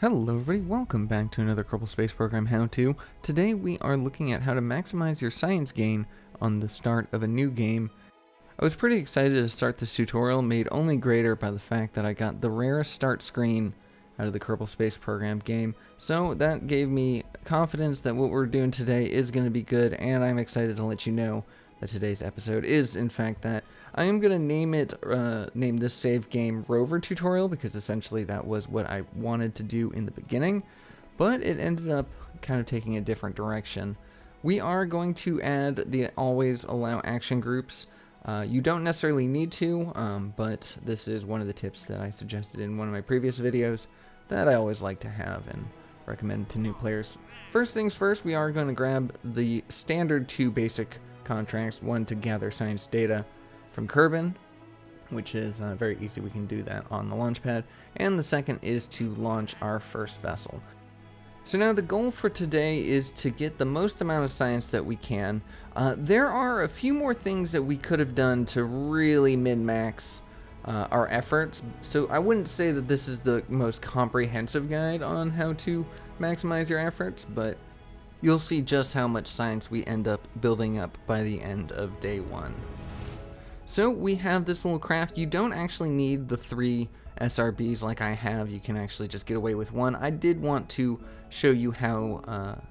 Hello everybody, welcome back to another Kerbal Space Program how-to. Today we are looking at how to maximize your science gain on the start of a new game. I was pretty excited to start this tutorial, made only greater by the fact that I got the rarest start screen out of the Kerbal Space Program game, so that gave me confidence that what we're doing today is going to be good, and I'm excited to let you know that today's episode is in fact that. I am going to name this save game Rover tutorial because essentially that was what I wanted to do in the beginning, but it ended up kind of taking a different direction. We are going to add the always allow action groups. You don't necessarily need to, but this is one of the tips that I suggested in one of my previous videos that I always like to have and recommend to new players. First things first, we are going to grab the standard two basic contracts, one to gather science data from Kerbal, which is very easy. We can do that on the Launchpad, and the second is to launch our first vessel. So now the goal for today is to get the most amount of science that we can. There are a few more things that we could have done to really min-max our efforts, so I wouldn't say that this is the most comprehensive guide on how to maximize your efforts, but you'll see just how much science we end up building up by the end of day one. So we have this little craft. You don't actually need the 3 SRBs like I have. You can actually just get away with one. I did want to show you how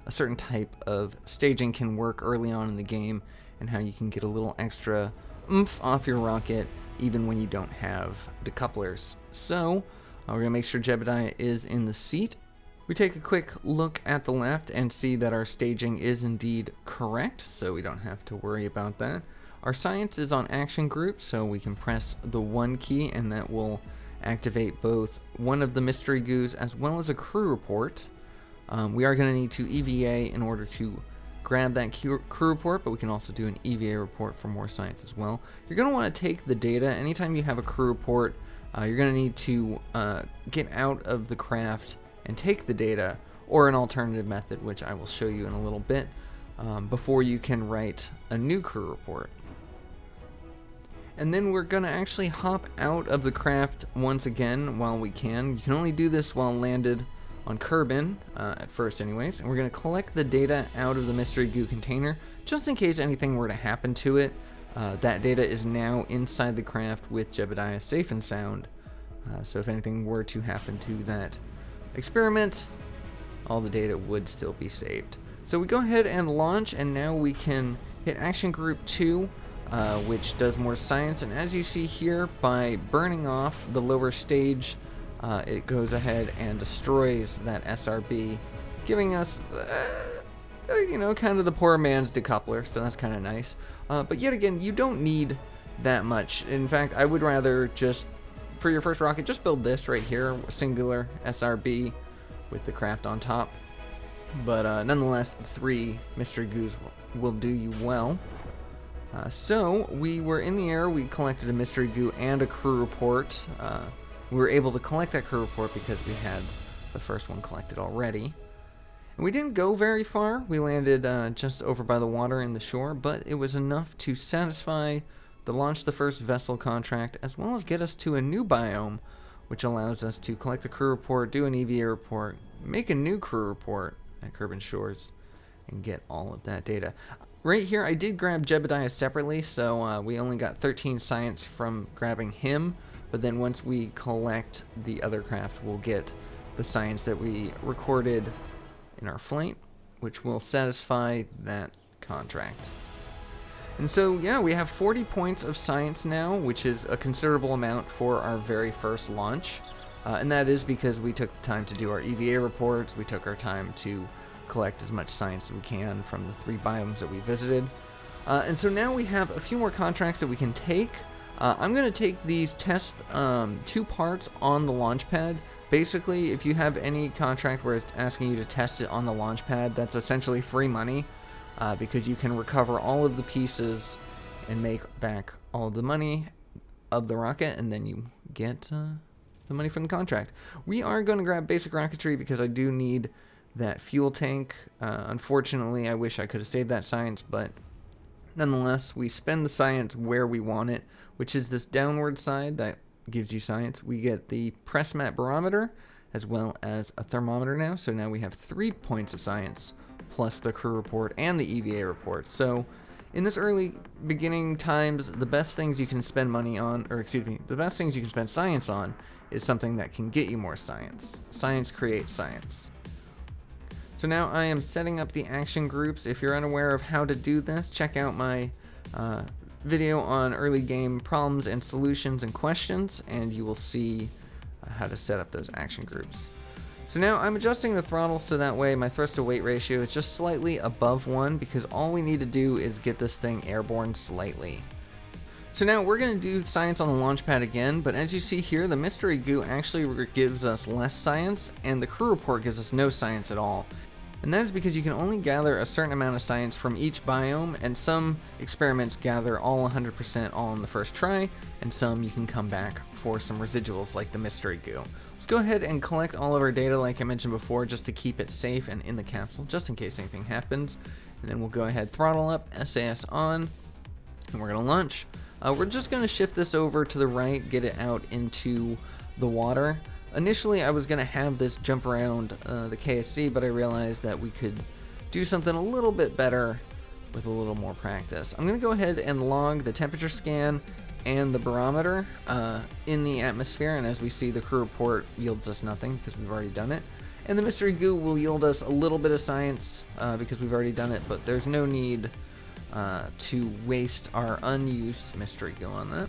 a certain type of staging can work early on in the game and how you can get a little extra oomph off your rocket even when you don't have decouplers. So we're going to make sure Jebediah is in the seat. We take a quick look at the left and see that our staging is indeed correct, so we don't have to worry about that. Our science is on action group, so we can press the 1 key and that will activate both one of the mystery goos as well as a crew report. We are going to need to EVA in order to grab that crew report, but we can also do an EVA report for more science as well. You're going to want to take the data. Anytime you have a crew report, you're going to need to get out of the craft and take the data, or an alternative method, which I will show you in a little bit, before you can write a new crew report. And then we're going to actually hop out of the craft once again while we can. You can only do this while landed on Kerbal, at first anyways, and we're going to collect the data out of the mystery goo container, just in case anything were to happen to it. That data is now inside the craft with Jebediah safe and sound, so if anything were to happen to that experiment, all the data would still be saved. So we go ahead and launch, and now we can hit action group 2, which does more science, and as you see here, by burning off the lower stage, it goes ahead and destroys that SRB, giving us kind of the poor man's decoupler, so that's kind of nice. But yet again, you don't need that much. In fact, I would rather just, for your first rocket, just build this right here, a singular SRB with the craft on top. But nonetheless, the 3 mystery goos will do you well. So we were in the air, we collected a mystery goo and a crew report. We were able to collect that crew report because we had the first one collected already. And we didn't go very far. We landed just over by the water in the shore, but it was enough to satisfy the launch the first vessel contract, as well as get us to a new biome, which allows us to collect the crew report, do an EVA report, make a new crew report at Kerbal Shores, and get all of that data. Right here, I did grab Jebediah separately, so we only got 13 science from grabbing him, but then once we collect the other craft, we'll get the science that we recorded in our flight, which will satisfy that contract. And so, yeah, we have 40 points of science now, which is a considerable amount for our very first launch. And that is because we took the time to do our EVA reports, we took our time to collect as much science as we can from the 3 biomes that we visited. And so now we have a few more contracts that we can take. I'm going to take these test 2 parts on the Launchpad. Basically, if you have any contract where it's asking you to test it on the Launchpad, that's essentially free money, because you can recover all of the pieces and make back all of the money of the rocket, and then you get the money from the contract. We are going to grab basic rocketry because I do need that fuel tank. Unfortunately, I wish I could have saved that science, but nonetheless, we spend the science where we want it, which is this downward side that gives you science. We get the press mat barometer, as well as a thermometer now. So now we have 3 points of science, plus the crew report and the EVA report. So in this early beginning times, the best things you can spend money on, or excuse me, the best things you can spend science on is something that can get you more science. Science creates science. So now I am setting up the action groups. If you're unaware of how to do this, check out my video on early game problems and solutions and questions, and you will see how to set up those action groups. So now I'm adjusting the throttle so that way my thrust to weight ratio is just slightly above 1, because all we need to do is get this thing airborne slightly. So now we're going to do science on the Launchpad again, but as you see here, the mystery goo actually gives us less science, and the crew report gives us no science at all. And that is because you can only gather a certain amount of science from each biome, and some experiments gather all 100% all in the first try, and some you can come back for some residuals like the mystery goo. Let's go ahead and collect all of our data like I mentioned before, just to keep it safe and in the capsule, just in case anything happens. And then we'll go ahead, throttle up, SAS on, and we're going to launch. We're just going to shift this over to the right, get it out into the water. Initially, I was going to have this jump around the KSC, but I realized that we could do something a little bit better with a little more practice. I'm going to go ahead and log the temperature scan and the barometer in the atmosphere, and as we see, the crew report yields us nothing because we've already done it. And the mystery goo will yield us a little bit of science because we've already done it, but there's no need to waste our unused mystery goo on that.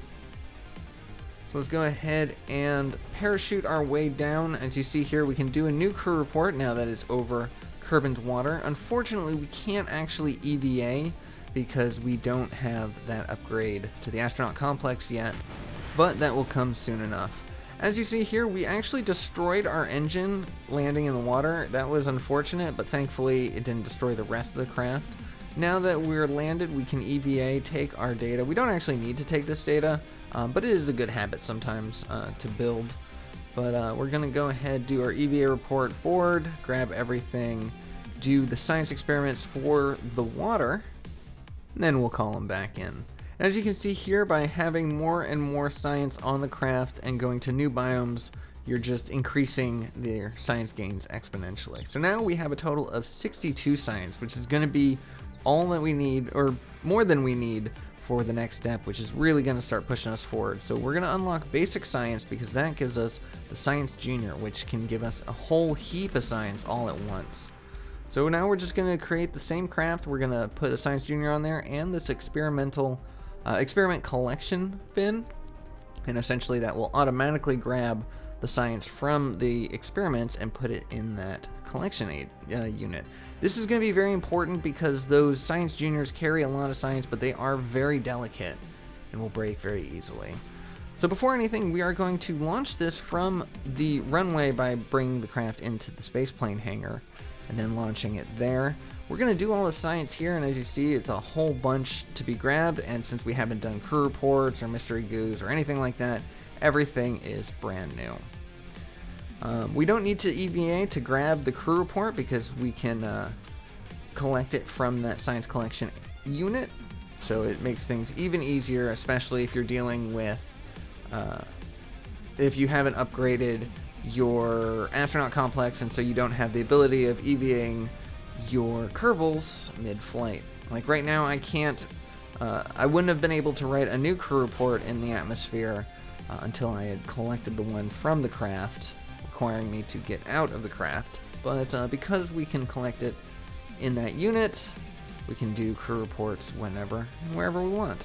So let's go ahead and parachute our way down. As you see here, we can do a new crew report now that it's over Kerbin's water. Unfortunately, we can't actually EVA because we don't have that upgrade to the astronaut complex yet, but that will come soon enough. As you see here, we actually destroyed our engine landing in the water. That was unfortunate, but thankfully it didn't destroy the rest of the craft. Now that we're landed, we can EVA, take our data. We don't actually need to take this data, but it is a good habit sometimes to build. But we're going to go ahead, do our EVA report board, grab everything, do the science experiments for the water, and then we'll call them back in. As you can see here, by having more and more science on the craft and going to new biomes, you're just increasing their science gains exponentially. So now we have a total of 62 science, which is going to be all that we need, or more than we need, for the next step, which is really going to start pushing us forward. So we're going to unlock basic science because that gives us the science junior, which can give us a whole heap of science all at once. So now we're just going to create the same craft. We're going to put a science junior on there and this experiment collection bin, and essentially that will automatically grab the science from the experiments and put it in that collection aid unit. This is going to be very important because those science juniors carry a lot of science, but they are very delicate and will break very easily. So before anything, we are going to launch this from the runway by bringing the craft into the spaceplane hangar and then launching it there. We're going to do all the science here, and as you see, it's a whole bunch to be grabbed, and since we haven't done crew reports or mystery goos or anything like that, everything is brand new. We don't need to EVA to grab the crew report because we can collect it from that science collection unit, so it makes things even easier, especially if you're dealing with if you haven't upgraded your astronaut complex and so you don't have the ability of EVAing your Kerbals mid-flight. Like right now I can't, I wouldn't have been able to write a new crew report in the atmosphere until I had collected the one from the craft, requiring me to get out of the craft. But because we can collect it in that unit, we can do crew reports whenever and wherever we want.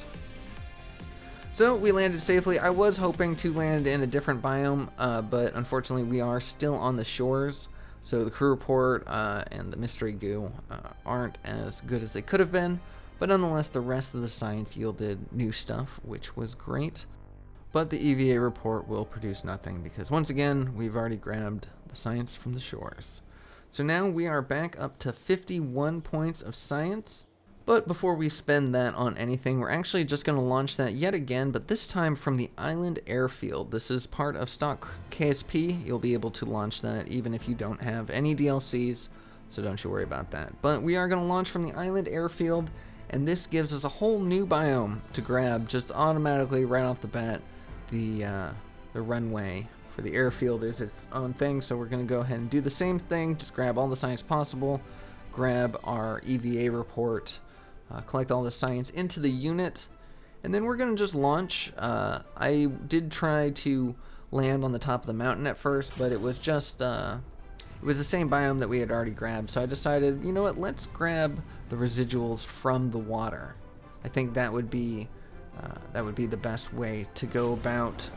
So we landed safely. I was hoping to land in a different biome, but unfortunately we are still on the shores. So the crew report and the mystery goo aren't as good as they could have been, but nonetheless the rest of the science yielded new stuff, which was great. But the EVA report will produce nothing because once again we've already grabbed the science from the shores. So now we are back up to 51 points of science. But before we spend that on anything, we're actually just going to launch that yet again, but this time from the island airfield. This is part of stock KSP. You'll be able to launch that even if you don't have any DLCs, so don't you worry about that. But we are going to launch from the island airfield, and this gives us a whole new biome to grab just automatically right off the bat, the runway for the airfield is its own thing, so we're going to go ahead and do the same thing. Just grab all the science possible, grab our EVA report, collect all the science into the unit, and then we're going to just launch. I did try to land on the top of the mountain at first, but it was just it was the same biome that we had already grabbed, so I decided, you know what, let's grab the residuals from the water. I think that would be the best way to go about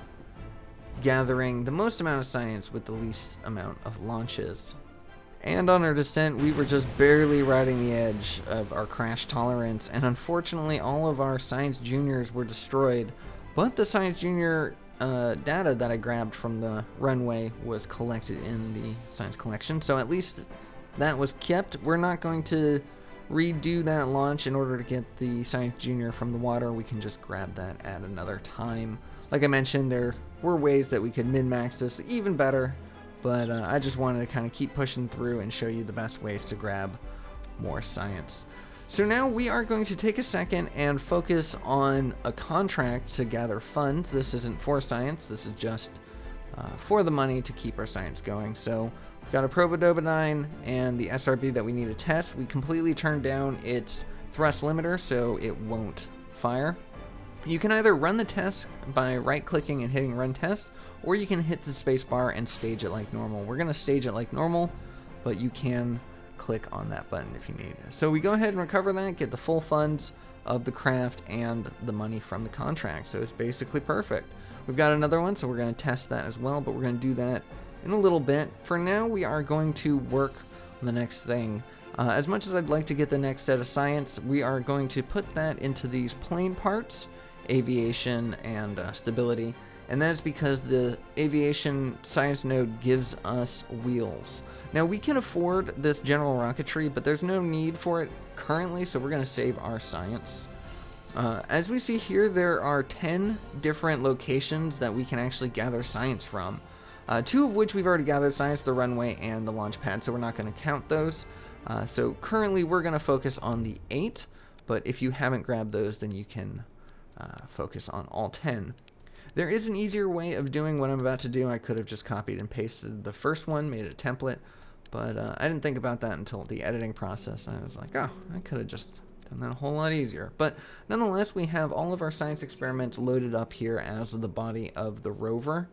gathering the most amount of science with the least amount of launches. And on our descent, we were just barely riding the edge of our crash tolerance, and unfortunately all of our Science Juniors were destroyed, but the Science Junior data that I grabbed from the runway was collected in the science collection, so at least that was kept. We're not going to redo that launch in order to get the Science Junior from the water. We can just grab that at another time. Like I mentioned, there were ways that we could min-max this even better, but I just wanted to kind of keep pushing through and show you the best ways to grab more science. So now we are going to take a second and focus on a contract to gather funds. This isn't for science, this is just for the money to keep our science going. So we've got a Probodobodyne and the SRB that we need to test. We completely turned down its thrust limiter, so it won't fire. You can either run the test by right-clicking and hitting Run Test, or you can hit the spacebar and stage it like normal. We're going to stage it like normal, but you can click on that button if you need. So we go ahead and recover that, get the full funds of the craft and the money from the contract. So it's basically perfect. We've got another one, so we're going to test that as well, but we're going to do that in a little bit. For now, we are going to work on the next thing. As much as I'd like to get the next set of science, we are going to put that into these plane parts, aviation and stability, and that is because the aviation science node gives us wheels. Now we can afford this general rocketry, but there's no need for it currently, so we're going to save our science. As we see here, there are 10 different locations that we can actually gather science from, 2 of which we've already gathered science, the runway and the launch pad, so we're not going to count those. So currently we're going to focus on the 8, but if you haven't grabbed those, then you can focus on all 10. There is an easier way of doing what I'm about to do. I could have just copied and pasted the first one, made it a template, but I didn't think about that until the editing process. I was like, oh, I could have just done that a whole lot easier. But nonetheless, we have all of our science experiments loaded up here as the body of the rover.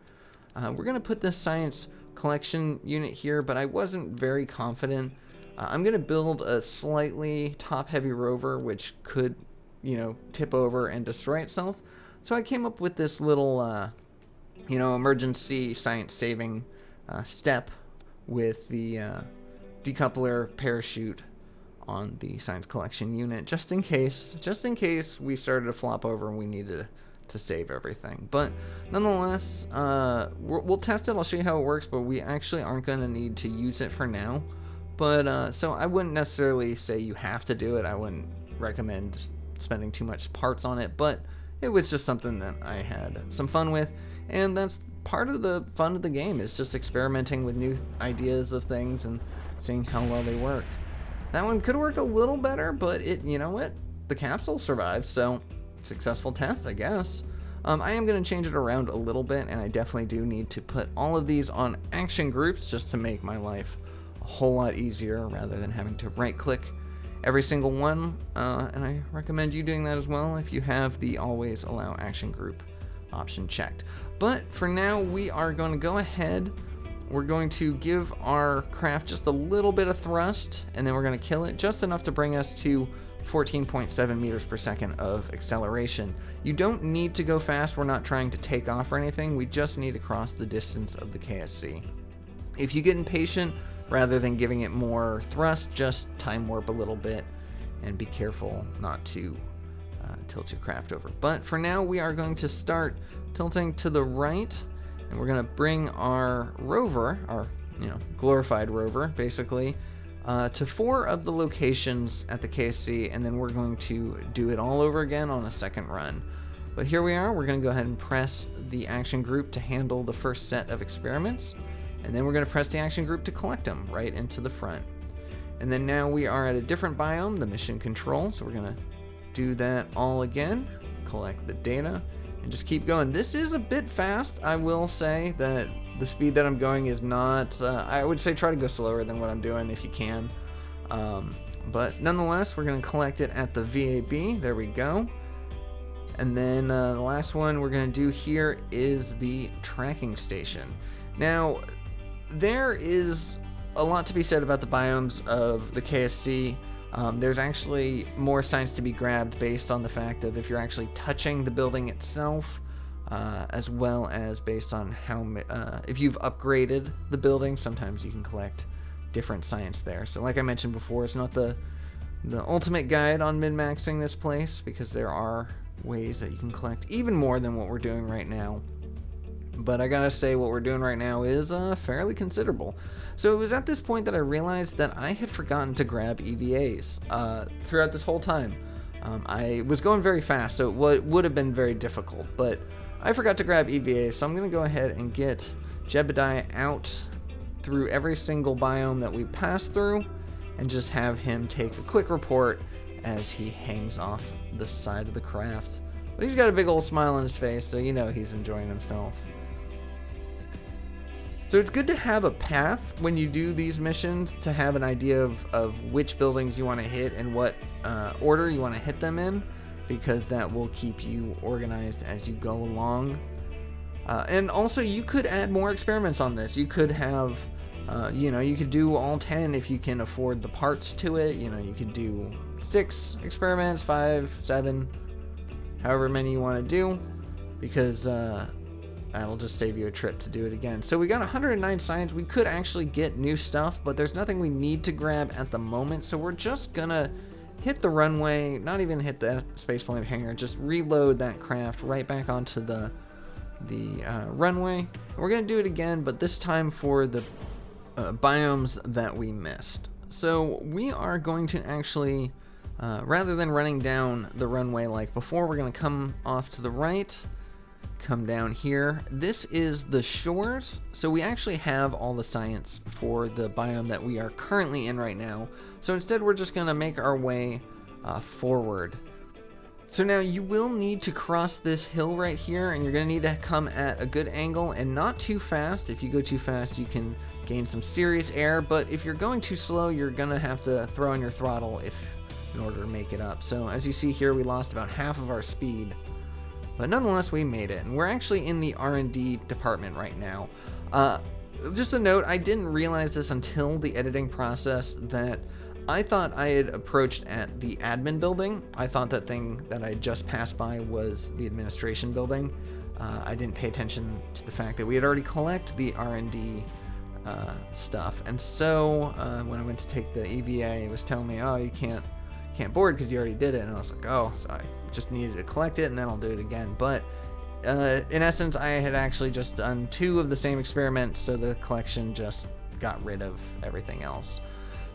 We're going to put this science collection unit here, but I wasn't very confident. I'm going to build a slightly top-heavy rover, which could, tip over and destroy itself. So I came up with this little, emergency science-saving step with the decoupler parachute on the science collection unit, just in case we started to flop over and we needed to save everything. But nonetheless, we'll test it. I'll show you how it works, but we actually aren't going to need to use it for now. But so I wouldn't necessarily say you have to do it. I wouldn't recommend spending too much parts on it, but it was just something that I had some fun with, and that's part of the fun of the game, is just experimenting with new ideas of things and seeing how well they work. That one could have worked a little better, but the capsule survived, so successful test, I guess. I am going to change it around a little bit, and I definitely do need to put all of these on action groups just to make my life a whole lot easier rather than having to right-click every single one, and I recommend you doing that as well if you have the always allow action group option checked. But for now, we are going to go ahead, we're going to give our craft just a little bit of thrust, and then we're going to kill it just enough to bring us to 14.7 meters per second of acceleration. You don't need to go fast, we're not trying to take off or anything, we just need to cross the distance of the KSC. If you get impatient, rather than giving it more thrust, just time warp a little bit and be careful not to tilt your craft over. But for now, we are going to start tilting to the right, and we're going to bring our rover, our glorified rover, basically, to 4 of the locations at the KSC, and then we're going to do it all over again on a second run. But here we are. We're going to go ahead and press the action group to handle the first set of experiments. And then we're going to press the action group to collect them right into the front. And then now we are at a different biome, the mission control. So we're going to do that all again, collect the data, and just keep going. This is a bit fast. I will say that The speed that I'm going is not, I would say try to go slower than what I'm doing if you can. But nonetheless, we're going to collect it at the VAB. There we go. And then the last one we're going to do here is the tracking station. Now, there is a lot to be said about the biomes of the KSC. There's actually more science to be grabbed based on the fact of if you're actually touching the building itself, as well as based on how if you've upgraded the building. Sometimes you can collect different science there. So like I mentioned before, it's not the ultimate guide on min-maxing this place, because there are ways that you can collect even more than what we're doing right now. But I gotta say, what we're doing right now is fairly considerable. So it was at this point that I realized that I had forgotten to grab EVAs throughout this whole time. I was going very fast, so it would have been very difficult, but I forgot to grab EVAs, so I'm going to go ahead and get Jebediah out through every single biome that we pass through, and just have him take a quick report as he hangs off the side of the craft. But he's got a big old smile on his face, so you know he's enjoying himself. So it's good to have a path when you do these missions, to have an idea of which buildings you want to hit and what order you want to hit them in, because that will keep you organized as you go along. And also, you could add more experiments on this. You could have, you could do all 10 if you can afford the parts to it. You could do 6 experiments, 5, 7, however many you want to do, because that'll just save you a trip to do it again. So we got 109 science. We could actually get new stuff, but there's nothing we need to grab at the moment. So we're just gonna hit the runway, not even hit the spaceplane hangar, just reload that craft right back onto the runway. And we're gonna do it again, but this time for the biomes that we missed. So we are going to actually, rather than running down the runway like before, we're gonna come off to the right, come down here. This is the shores, so we actually have all the science for the biome that we are currently in right now. So instead, we're just gonna make our way forward. So now you will need to cross this hill right here, and you're gonna need to come at a good angle and not too fast. If you go too fast, you can gain some serious air, but if you're going too slow, you're gonna have to throw on your throttle in order to make it up. So as you see here, we lost about half of our speed. But nonetheless, we made it, and we're actually in the R&D department right now. Just a note, I didn't realize this until the editing process, that I thought I had approached at the admin building. I thought that thing that I just passed by was the administration building. I didn't pay attention to the fact that we had already collected the R&D stuff. And so when I went to take the EVA, it was telling me, oh, you can't board because you already did it. And I was like, oh, so I just needed to collect it and then I'll do it again. But in essence, I had actually just done 2 of the same experiments, so the collection just got rid of everything else.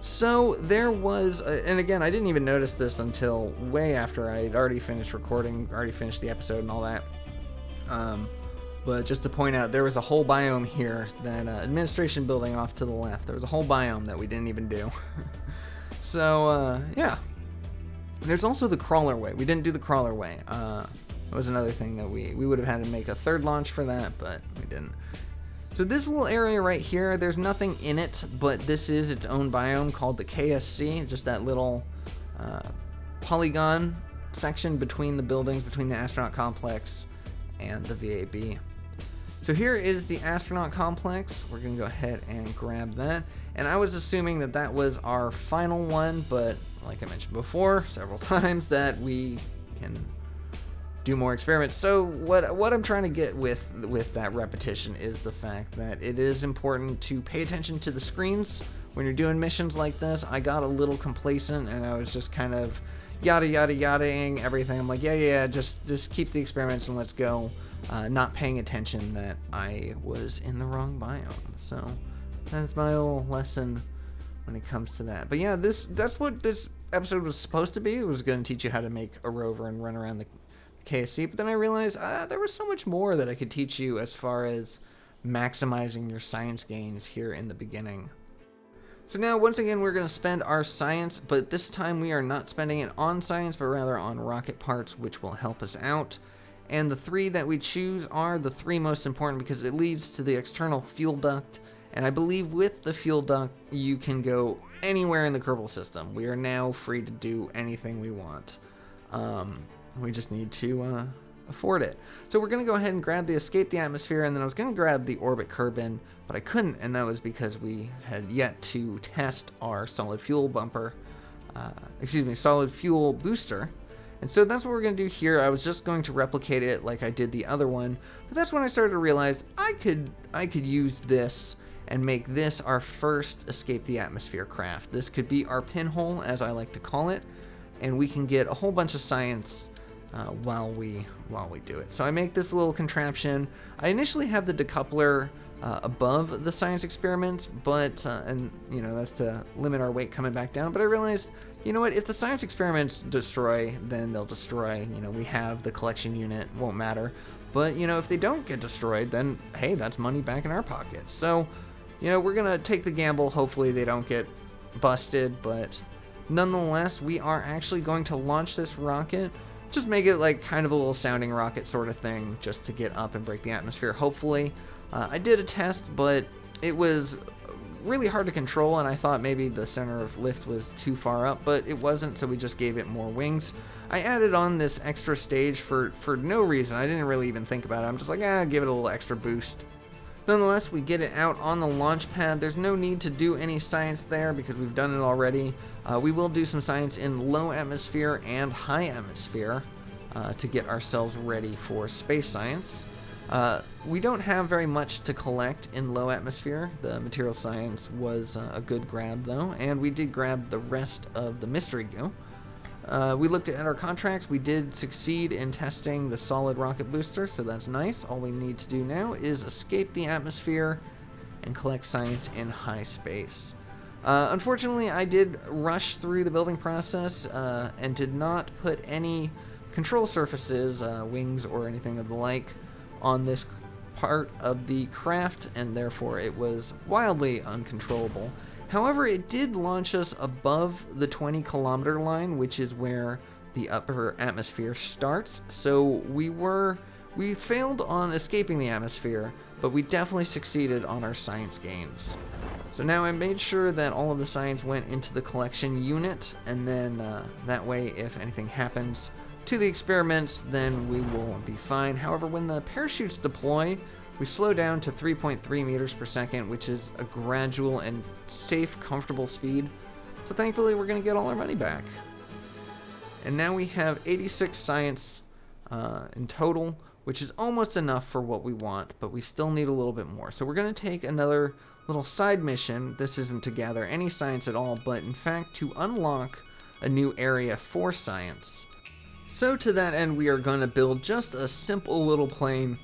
So there was, and again, I didn't even notice this until way after I had already finished recording, already finished the episode and all that. But just to point out, there was a whole biome here, that administration building off to the left. There was a whole biome that we didn't even do. So, yeah. There's also the crawler way. We didn't do the crawler way. That was another thing that we would have had to make a 3rd launch for that, but we didn't. So this little area right here, there's nothing in it, but this is its own biome called the KSC. Just that little polygon section between the buildings, between the astronaut complex and the VAB. So here is the astronaut complex. We're gonna go ahead and grab that. And I was assuming that that was our final one, but like I mentioned before several times, that we can do more experiments. So what I'm trying to get with that repetition is the fact that it is important to pay attention to the screens when you're doing missions like this. I got a little complacent and I was just kind of yada-ing everything. I'm like, yeah, just keep the experiments and let's go. Not paying attention that I was in the wrong biome. So that's my little lesson when it comes to that. But yeah, that's what this episode was supposed to be. It was going to teach you how to make a rover and run around the KSC, but then I realized there was so much more that I could teach you as far as maximizing your science gains here in the beginning. So now, once again, we're going to spend our science, but this time we are not spending it on science, but rather on rocket parts, which will help us out. And the 3 that we choose are the 3 most important because it leads to the external fuel duct. And I believe with the fuel duct, you can go anywhere in the Kerbal system. We are now free to do anything we want. We just need to afford it. So we're going to go ahead and grab the escape the atmosphere, and then I was going to grab the orbit Kerbin, but I couldn't, and that was because we had yet to test our solid fuel bumper, solid fuel booster. And so that's what we're going to do here. I was just going to replicate it like I did the other one, but that's when I started to realize I could use this and make this our first escape the atmosphere craft. This could be our pinhole, as I like to call it, and we can get a whole bunch of science while we do it. So I make this little contraption. I initially have the decoupler above the science experiments, but and you know, that's to limit our weight coming back down. But I realized, you know what, if the science experiments destroy, then they'll destroy. You know, we have the collection unit, won't matter. But you know, if they don't get destroyed, then hey, that's money back in our pockets. So you know, we're gonna take the gamble. Hopefully they don't get busted, but nonetheless, we are actually going to launch this rocket. Just make it like kind of a little sounding rocket sort of thing, just to get up and break the atmosphere, hopefully. I did a test, but it was really hard to control, and I thought maybe the center of lift was too far up, but it wasn't, so we just gave it more wings. I added on this extra stage for no reason. I didn't really even think about it. I'm just like, give it a little extra boost. Nonetheless, we get it out on the launch pad. There's no need to do any science there because we've done it already. We will do some science in low atmosphere and high atmosphere to get ourselves ready for space science. We don't have very much to collect in low atmosphere. The material science was a good grab though, and we did grab the rest of the mystery goo. We looked at our contracts. We did succeed in testing the solid rocket booster, so that's nice. All we need to do now is escape the atmosphere and collect science in high space. Unfortunately, I did rush through the building process and did not put any control surfaces, wings or anything of the like, on this part of the craft, and therefore it was wildly uncontrollable. However, it did launch us above the 20-kilometer line, which is where the upper atmosphere starts. So we failed on escaping the atmosphere, but we definitely succeeded on our science gains. So now I made sure that all of the science went into the collection unit, and then that way if anything happens to the experiments, then we will be fine. However, when the parachutes deploy, we slow down to 3.3 meters per second, which is a gradual and safe, comfortable speed. So thankfully, we're going to get all our money back. And now we have 86 science in total, which is almost enough for what we want, but we still need a little bit more. So we're going to take another little side mission. This isn't to gather any science at all, but in fact to unlock a new area for science. So to that end, we are going to build just a simple little plane.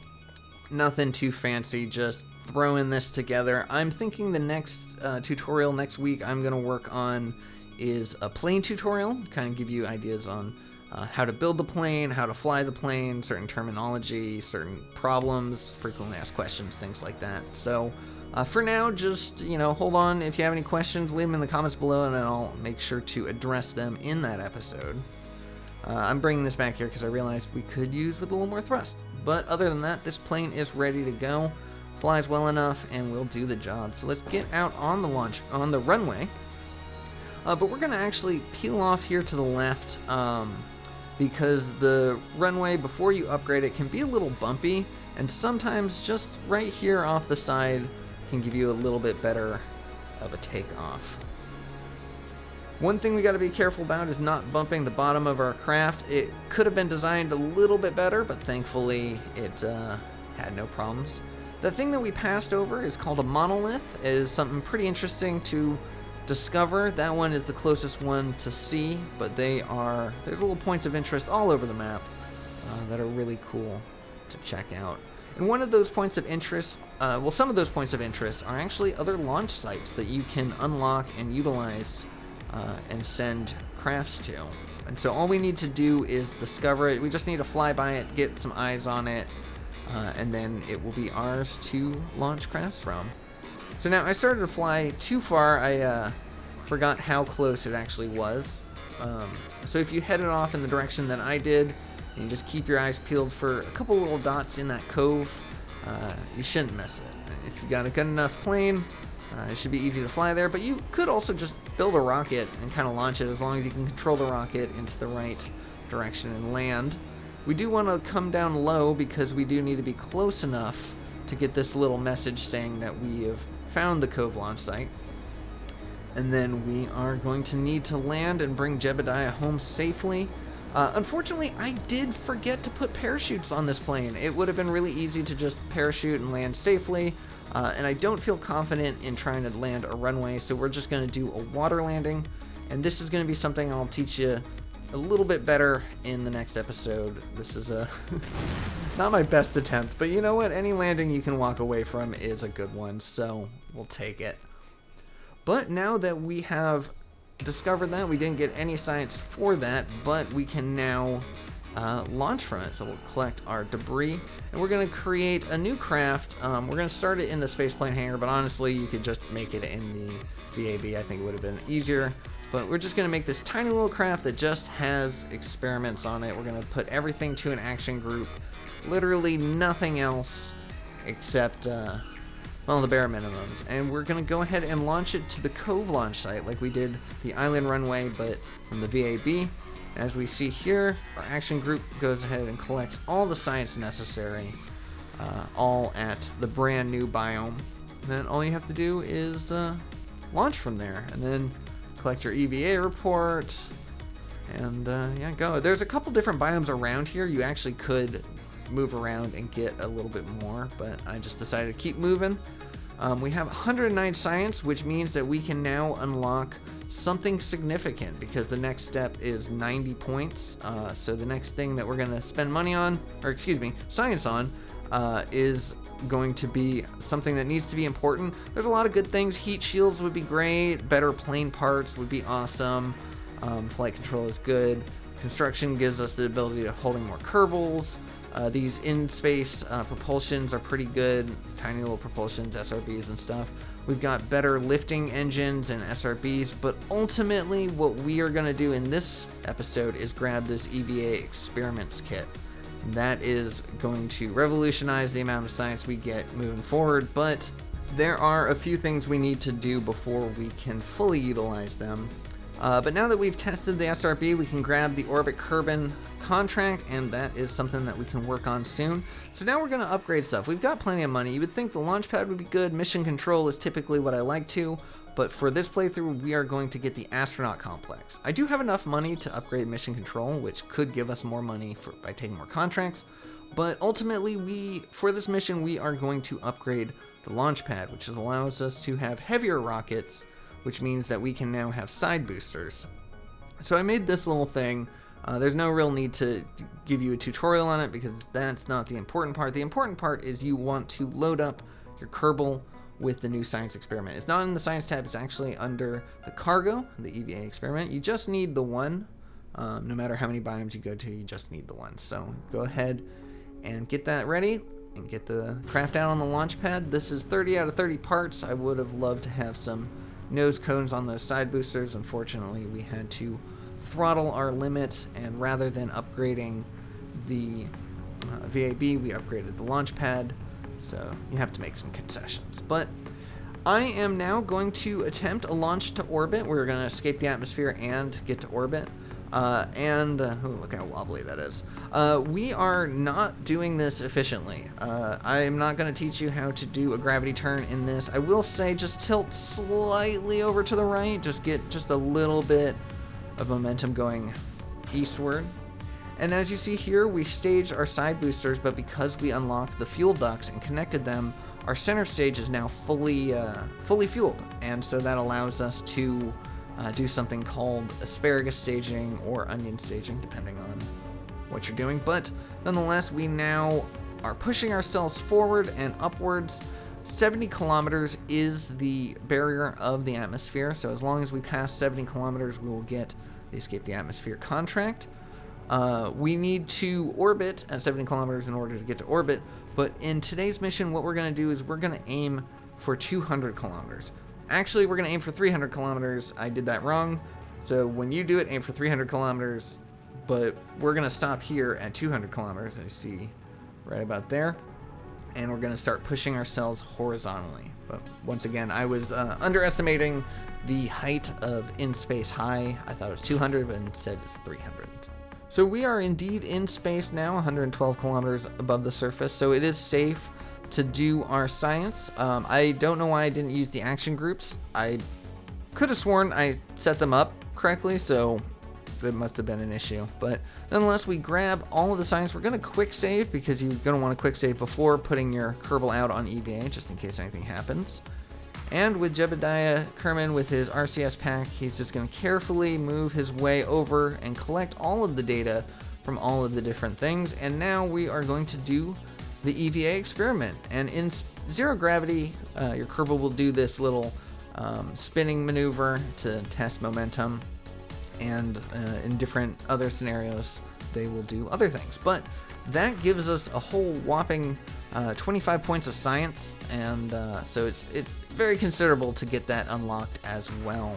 Nothing too fancy, just throwing this together. I'm thinking the next tutorial next week I'm going to work on is a plane tutorial, kind of give you ideas on how to build the plane, how to fly the plane, certain terminology, certain problems, frequently asked questions, things like that. So for now, just, hold on. If you have any questions, leave them in the comments below, and then I'll make sure to address them in that episode. I'm bringing this back here because I realized we could use with a little more thrust. But other than that, this plane is ready to go, flies well enough, and will do the job. So let's get out on the runway. But we're going to actually peel off here to the left because the runway, before you upgrade it, can be a little bumpy, and sometimes just right here off the side can give you a little bit better of a takeoff. One thing we got to be careful about is not bumping the bottom of our craft. It could have been designed a little bit better, but thankfully it had no problems. The thing that we passed over is called a monolith. It is something pretty interesting to discover. That one is the closest one to see, but there's little points of interest all over the map that are really cool to check out. And one of those points of interest, some of those points of interest are actually other launch sites that you can unlock and utilize and send crafts to. And so all we need to do is discover it. We just need to fly by it, get some eyes on it, and then it will be ours to launch crafts from. So now I started to fly too far. I forgot how close it actually was. So if you headed off in the direction that I did, And you just keep your eyes peeled for a couple little dots in that cove. You shouldn't miss it. If you got a good enough plane, it should be easy to fly there, but you could also just build a rocket and kind of launch it as long as you can control the rocket into the right direction and land. We do want to come down low because we do need to be close enough to get this little message saying that we have found the cove launch site. And then we are going to need to land and bring Jebediah home safely. Unfortunately, I did forget to put parachutes on this plane. It would have been really easy to just parachute and land safely, and I don't feel confident in trying to land a runway, so we're just going to do a water landing, and this is going to be something I'll teach you a little bit better in the next episode. This is not my best attempt, but you know what? Any landing you can walk away from is a good one, so we'll take it. But now that we have discovered that, we didn't get any science for that, but we can now launch from it. So we'll collect our debris, and we're going to create a new craft. We're going to start it in the spaceplane hangar, but honestly, you could just make it in the VAB. I think it would have been easier. But we're just going to make this tiny little craft that just has experiments on it. We're going to put everything to an action group. Literally nothing else except well, the bare minimums. And we're going to go ahead and launch it to the Cove launch site like we did the island runway, but from the VAB. As we see here, our action group goes ahead and collects all the science necessary, all at the brand new biome. And then all you have to do is launch from there, and then collect your EVA report, and yeah, go. There's a couple different biomes around here. You actually could move around and get a little bit more, but I just decided to keep moving. We have 109 science, which means that we can now unlock something significant because the next step is 90 points. So the next thing that we're going to spend money on, or excuse me, science on, is going to be something that needs to be important. There's a lot of good things. Heat shields would be great. Better plane parts would be awesome. Flight control is good. Construction gives us the ability to holding more Kerbals. These in-space propulsions are pretty good, tiny little propulsions, SRBs and stuff. We've got better lifting engines and SRBs, but ultimately what we are going to do in this episode is grab this EVA experiments kit. That is going to revolutionize the amount of science we get moving forward, but there are a few things we need to do before we can fully utilize them. But now that we've tested the SRB, we can grab the Orbit Kerbal contract, and that is something that we can work on soon. So now we're going to upgrade stuff. We've got plenty of money. You would think the Launchpad would be good. Mission control is typically what I like to, but for this playthrough, we are going to get the Astronaut Complex. I do have enough money to upgrade mission control, which could give us more money by taking more contracts, but ultimately, for this mission, we are going to upgrade the Launchpad, which allows us to have heavier rockets, which means that we can now have side boosters. So I made this little thing. There's no real need to give you a tutorial on it because that's not the important part. The important part is you want to load up your Kerbal with the new science experiment. It's not in the science tab, it's actually under the cargo, the EVA experiment. You just need the one. No matter how many biomes you go to, you just need the one. So go ahead and get that ready and get the craft out on the launch pad. This is 30 out of 30 parts. I would have loved to have some nose cones on those side boosters. Unfortunately, we had to throttle our limit, and rather than upgrading the VAB, we upgraded the launch pad, so you have to make some concessions. But I am now going to attempt a launch to orbit. We're going to escape the atmosphere and get to orbit. Oh, look how wobbly that is. We are not doing this efficiently. I am not going to teach you how to do a gravity turn in this. I will say just tilt slightly over to the right, just get just a little bit of momentum going eastward. And as you see here, we staged our side boosters, but because we unlocked the fuel ducts and connected them, our center stage is now fully fueled, and so that allows us to do something called asparagus staging or onion staging, depending on what you're doing. But nonetheless, we now are pushing ourselves forward and upwards. 70 kilometers is the barrier of the atmosphere, so as long as we pass 70 kilometers, we will get the Escape the Atmosphere contract. We need to orbit at 70 kilometers in order to get to orbit, but in today's mission, what we're going to do is we're going to aim for 200 kilometers. Actually, we're going to aim for 300 kilometers. I did that wrong. So when you do it, aim for 300 kilometers. but we're going to stop here at 200 kilometers, I see right about there, and we're going to start pushing ourselves horizontally. But once again, I was underestimating the height of in space high. I thought it was 200, but instead it's 300. So we are indeed in space now, 112 kilometers above the surface, so it is safe to do our science. I don't know why I didn't use the action groups. I could have sworn I set them up correctly, so it must have been an issue. But nonetheless, we grab all of the science. We're going to quick save because you're going to want to quick save before putting your Kerbal out on EVA, just in case anything happens. And with Jebediah Kerman with his RCS pack, he's just going to carefully move his way over and collect all of the data from all of the different things. And now we are going to do the EVA experiment. And in zero gravity, your Kerbal will do this little spinning maneuver to test momentum. And in different other scenarios, they will do other things. But that gives us a whole whopping 25 points of science, and so it's very considerable to get that unlocked as well.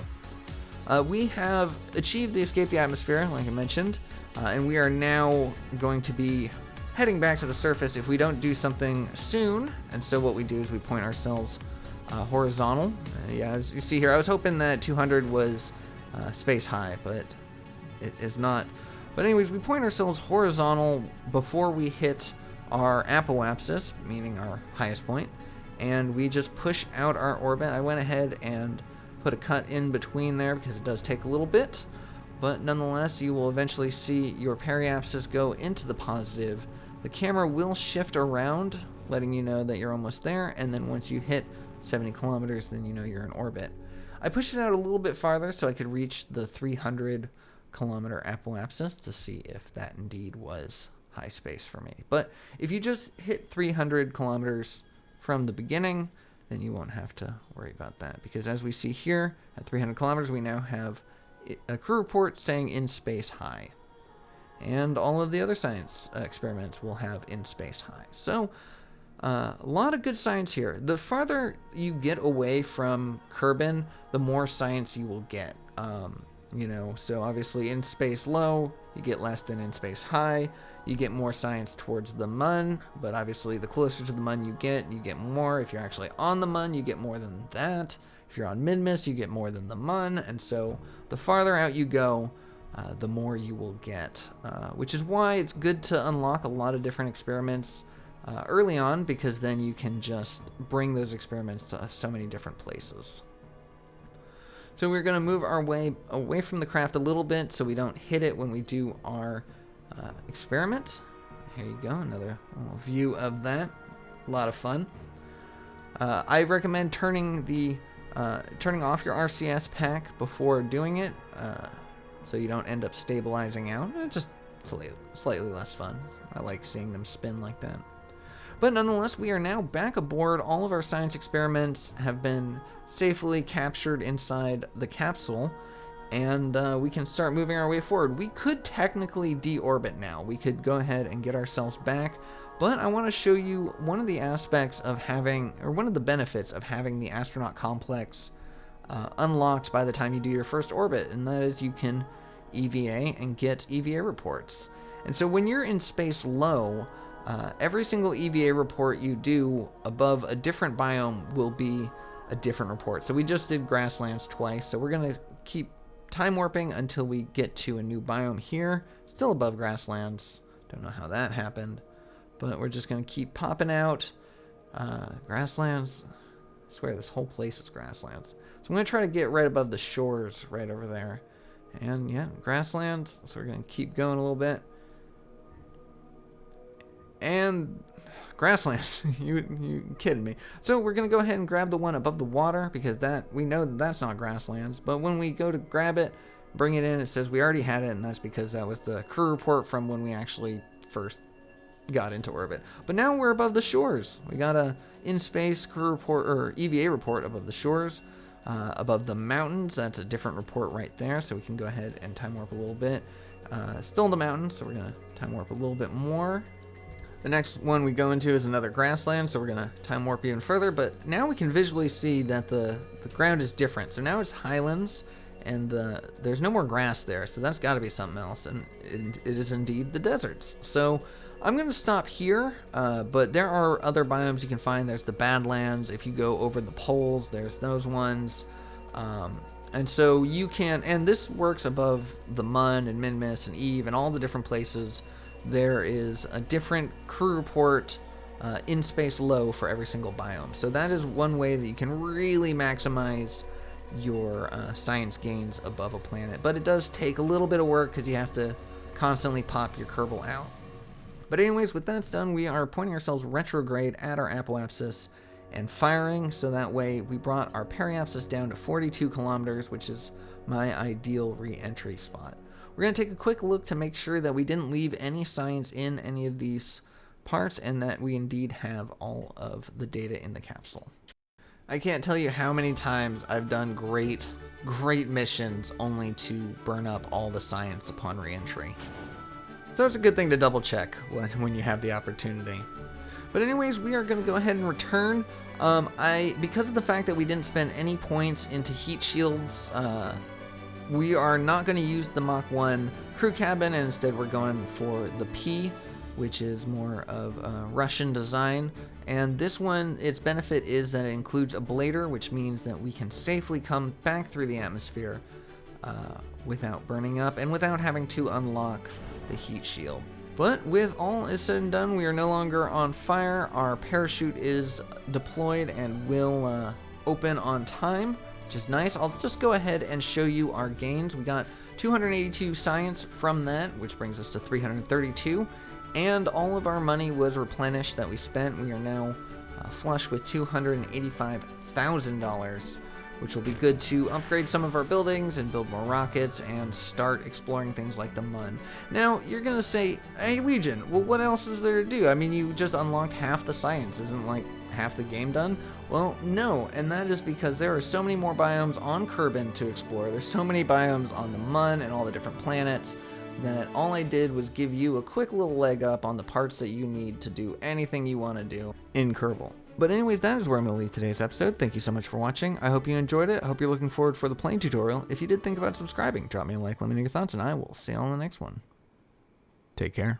We have achieved the escape the atmosphere, like I mentioned, and we are now going to be heading back to the surface if we don't do something soon. And so what we do is we point ourselves horizontal. Yeah, as you see here, I was hoping that 200 was space high, but it is not. But anyways, we point ourselves horizontal before we hit our apoapsis, meaning our highest point, and we just push out our orbit. I went ahead and put a cut in between there because it does take a little bit, but nonetheless, you will eventually see your periapsis go into the positive. The camera will shift around, letting you know that you're almost there, and then once you hit 70 kilometers, then you know you're in orbit. I pushed it out a little bit farther so I could reach the 300 kilometer apoapsis to see if that indeed was high space for me. But if you just hit 300 kilometers from the beginning, then you won't have to worry about that, because as we see here at 300 kilometers, we now have a crew report saying in space high, and all of the other science experiments will have in space high. So a lot of good science here. The farther you get away from Kerbin, the more science you will get. So obviously in space low, you get less than in space high. You get more science towards the Mun, but obviously the closer to the Mun you get more. If you're actually on the Mun, you get more than that. If you're on Minmus, you get more than the Mun. And so the farther out you go, the more you will get, which is why it's good to unlock a lot of different experiments early on, because then you can just bring those experiments to so many different places. So we're going to move our way away from the craft a little bit so we don't hit it when we do our experiment. Here you go, another little view of that. A lot of fun. I recommend turning off your RCS pack before doing it, so you don't end up stabilizing out. It's just slightly less fun. I like seeing them spin like that. But nonetheless, we are now back aboard. All of our science experiments have been safely captured inside the capsule, and we can start moving our way forward. We could technically deorbit now. We could go ahead and get ourselves back, but I want to show you one of the aspects of having, or one of the benefits of having the astronaut complex unlocked by the time you do your first orbit, and that is you can EVA and get EVA reports. And so when you're in space low, every single EVA report you do above a different biome will be a different report. So we just did grasslands twice, so we're going to keep time warping until we get to a new biome here. Still above grasslands. Don't know how that happened, but we're just going to keep popping out. Grasslands. I swear this whole place is grasslands. So I'm going to try to get right above the shores right over there. And yeah, grasslands. So we're going to keep going a little bit. And grasslands. you kidding me? So we're gonna go ahead and grab the one above the water, because we know that that's not grasslands. But when we go to grab it, bring it in, it says we already had it, and that's because that was the crew report from when we actually first got into orbit. But now we're above the shores. We got a in-space crew report, or EVA report above the shores, above the mountains. That's a different report right there. So we can go ahead and time warp a little bit. Still in the mountains, so we're gonna time warp a little bit more. The next one we go into is another grassland, so we're going to time warp even further, but now we can visually see that the ground is different. So now it's highlands and there's no more grass there, so that's got to be something else, and it is indeed the deserts. So I'm going to stop here, but there are other biomes you can find. There's the Badlands. If you go over the poles, there's those ones. And so you can, and this works above the Mun and Minmus and Eve and all the different places. There is a different crew report in space low for every single biome. So that is one way that you can really maximize your science gains above a planet. But it does take a little bit of work because you have to constantly pop your Kerbal out. But anyways, with that done, we are pointing ourselves retrograde at our apoapsis and firing, so that way we brought our periapsis down to 42 kilometers, which is my ideal re-entry spot. We're going to take a quick look to make sure that we didn't leave any science in any of these parts and that we indeed have all of the data in the capsule. I can't tell you how many times I've done great missions only to burn up all the science upon re-entry. So it's a good thing to double check when you have the opportunity. But anyways, we are going to go ahead and return. Because of the fact that we didn't spend any points into heat shields, we are not going to use the Mach 1 crew cabin, and instead we're going for the P, which is more of a Russian design. And this one, its benefit is that it includes a blader, which means that we can safely come back through the atmosphere without burning up and without having to unlock the heat shield. But with all is said and done, we are no longer on fire. Our parachute is deployed and will open on time, which is nice. I'll just go ahead and show you our gains. We got 282 science from that, which brings us to 332. And all of our money was replenished that we spent. We are now flush with $285,000, which will be good to upgrade some of our buildings and build more rockets and start exploring things like the Mun. Now, you're going to say, hey, Legion, well, what else is there to do? I mean, you just unlocked half the science. Isn't like half the game done? Well, no, and that is because there are so many more biomes on Kerbin to explore. There's so many biomes on the Mun and all the different planets that all I did was give you a quick little leg up on the parts that you need to do anything you want to do in Kerbal. But anyways, that is where I'm going to leave today's episode. Thank you so much for watching. I hope you enjoyed it. I hope you're looking forward for the plane tutorial. If you did think about subscribing, drop me a like, let me know your thoughts, and I will see you on the next one. Take care.